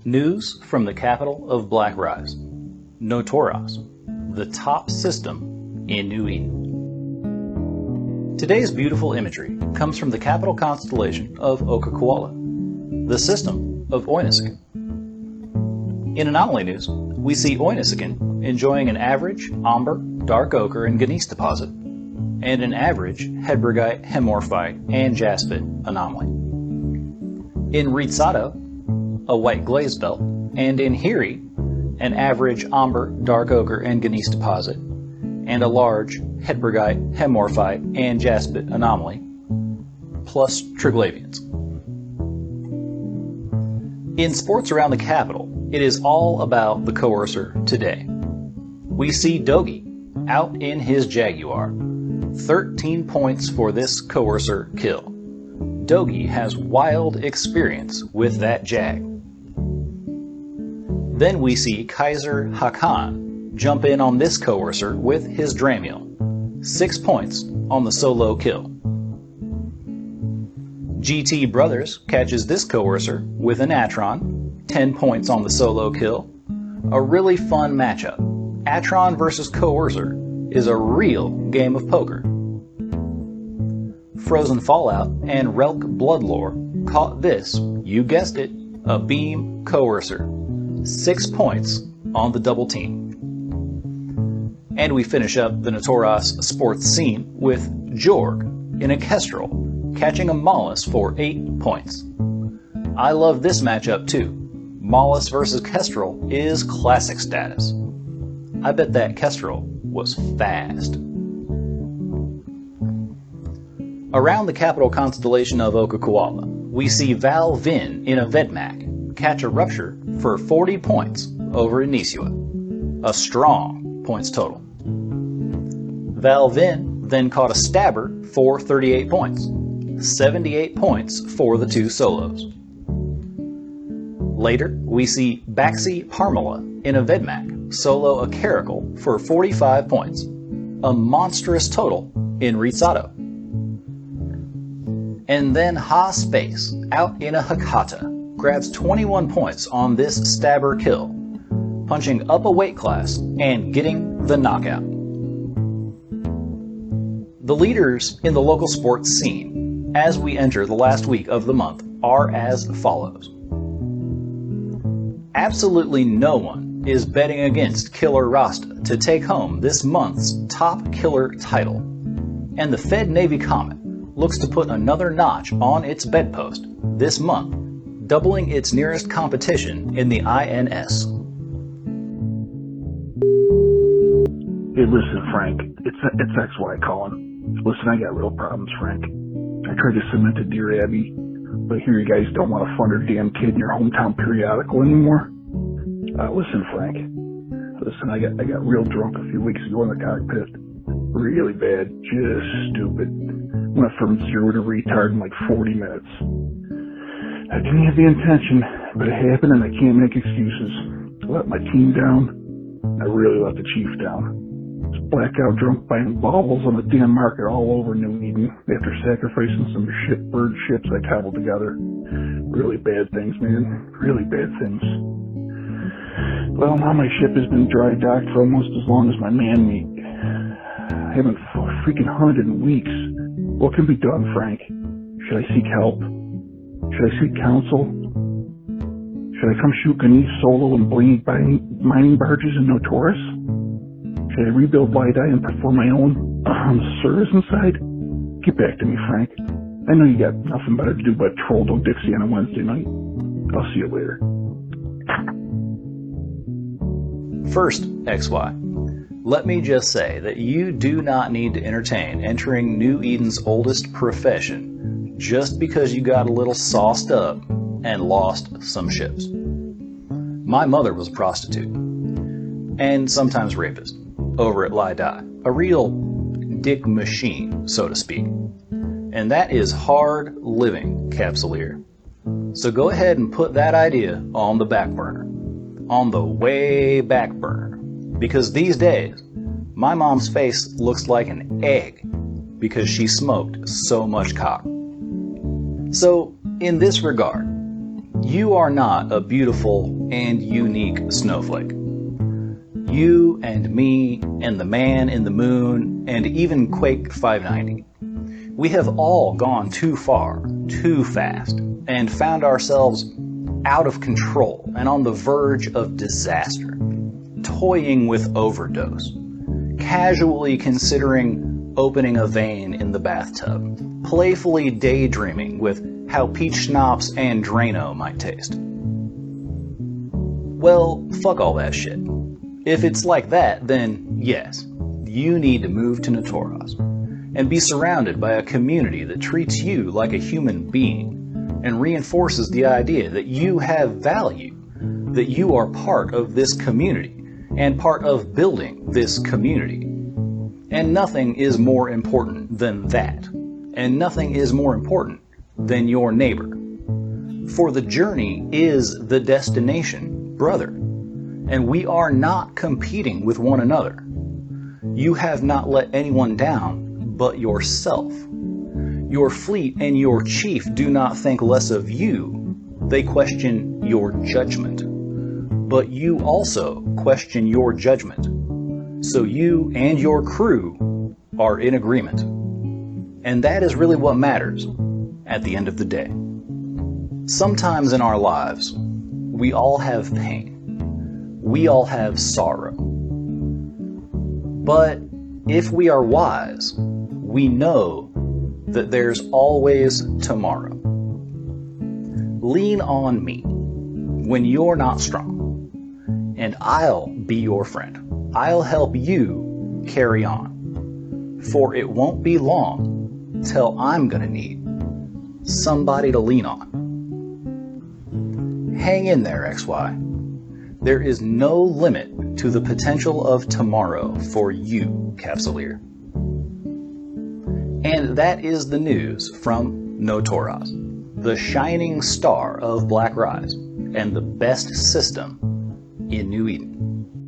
News from the capital of Black Rise, Notoros, the top system in New Eden. Today's beautiful imagery comes from the capital constellation of Okakwala, the system of Oinisikan. In anomaly news, we see Oinisikan enjoying an average Amber, Dark Ochre, and Gneiss deposit, and an average Headbrigite, Hemorphite, and Jaspit anomaly. In Rizzato, a white glaze belt, and in Hiri, an average Amber, Dark Ochre, and Gneiss deposit, and a large Headbrigite, Hemorphite, and Jaspit anomaly, plus Triglavians. In sports around the capital, it is all about the coercer today. We see Dogi out in his Jaguar. 13 points for this coercer kill. Dogi has wild experience with that Jag. Then we see Kaiser Hakan jump in on this coercer with his Dramiel. 6 points on the solo kill. GT Brothers catches this coercer with an Atron. 10 points on the solo kill. A really fun matchup. Atron versus coercer is a real game of poker. Frozen Fallout and Relk Bloodlore caught this, you guessed it, a beam coercer. 6 points on the double team. And we finish up the Notoros sports scene with Jorg in a Kestrel catching a Mollis for 8 points. I love this matchup too. Mollis versus Kestrel is classic status. I bet that Kestrel was fast. Around the capital constellation of Okakwala, we see Val Vin in a Vedmak catch a Rupture for 40 points over Inisua. A strong points total. Val Vin then caught a Stabber for 38 points. 78 points for the two solos. Later, we see Baxi Parmala in a Vedmak solo a Caracal for 45 points. A monstrous total in Rizzato. And then Ha Space, out in a Hakata, grabs 21 points on this Stabber kill, punching up a weight class and getting the knockout. The leaders in the local sports scene, as we enter the last week of the month, are as follows. Absolutely no one is betting against Killer Rasta to take home this month's top killer title, and the Fed Navy Comet looks to put another notch on its bedpost this month, doubling its nearest competition in the INS. Hey, listen, Frank. It's XY calling. Listen, I got real problems, Frank. I tried to cement a Dear Abby, but here you guys don't want to fund her damn kid in your hometown periodical anymore. Listen, Frank. Listen, I got real drunk a few weeks ago in the cockpit. Really bad, just stupid. Went from 0 to retard in like 40 minutes. I didn't have the intention, but it happened and I can't make excuses. I let my team down. I really let the chief down. I was blackout drunk buying baubles on the damn market all over New Eden after sacrificing some shitbird ships I cobbled together. Really bad things, man. Really bad things. Well, now my ship has been dry docked for almost as long as my man meat. I haven't freaking hunted in weeks. What can be done, Frank? Should I seek help? Should I seek counsel? Should I come shoot Gneiss solo and bling mining barges in Notoros? Should I rebuild Lydie and perform my own service inside? Get back to me, Frank. I know you got nothing better to do but troll Dixie on a Wednesday night. I'll see you later. First, XY, let me just say that you do not need to entertain entering New Eden's oldest profession just because you got a little sauced up and lost some ships. My mother was a prostitute, and sometimes rapist, over at Lydie, a real dick machine, so to speak. And that is hard living, Capsuleer. So go ahead and put that idea on the back burner. On the way back burner. Because these days, my mom's face looks like an egg because she smoked so much cock. So, in this regard, You are not a beautiful and unique snowflake. You and me and the man in the moon and even Quake 590. We have all gone too far, too fast, and found ourselves out of control and on the verge of disaster, toying with overdose, casually considering opening a vein in the bathtub, playfully daydreaming with how peach schnapps and Drano might taste. Well, fuck all that shit. If it's like that, then yes, you need to move to Natoras and be surrounded by a community that treats you like a human being and reinforces the idea that you have value, that you are part of this community and part of building this community. And nothing is more important than that. And nothing is more important than your neighbor. For the journey is the destination, brother. And we are not competing with one another. You have not let anyone down but yourself. Your fleet and your chief do not think less of you. They question your judgment. But you also question your judgment. So you and your crew are in agreement. And that is really what matters at the end of the day. Sometimes in our lives, we all have pain. We all have sorrow. But if we are wise, we know that there's always tomorrow. Lean on me when you're not strong, and I'll be your friend. I'll help you carry on, for it won't be long till I'm gonna need somebody to lean on. Hang in there, XY. There is no limit to the potential of tomorrow for you, Capsuleer. And that is the news from Natoras, the shining star of Black Rise and the best system in New Eden.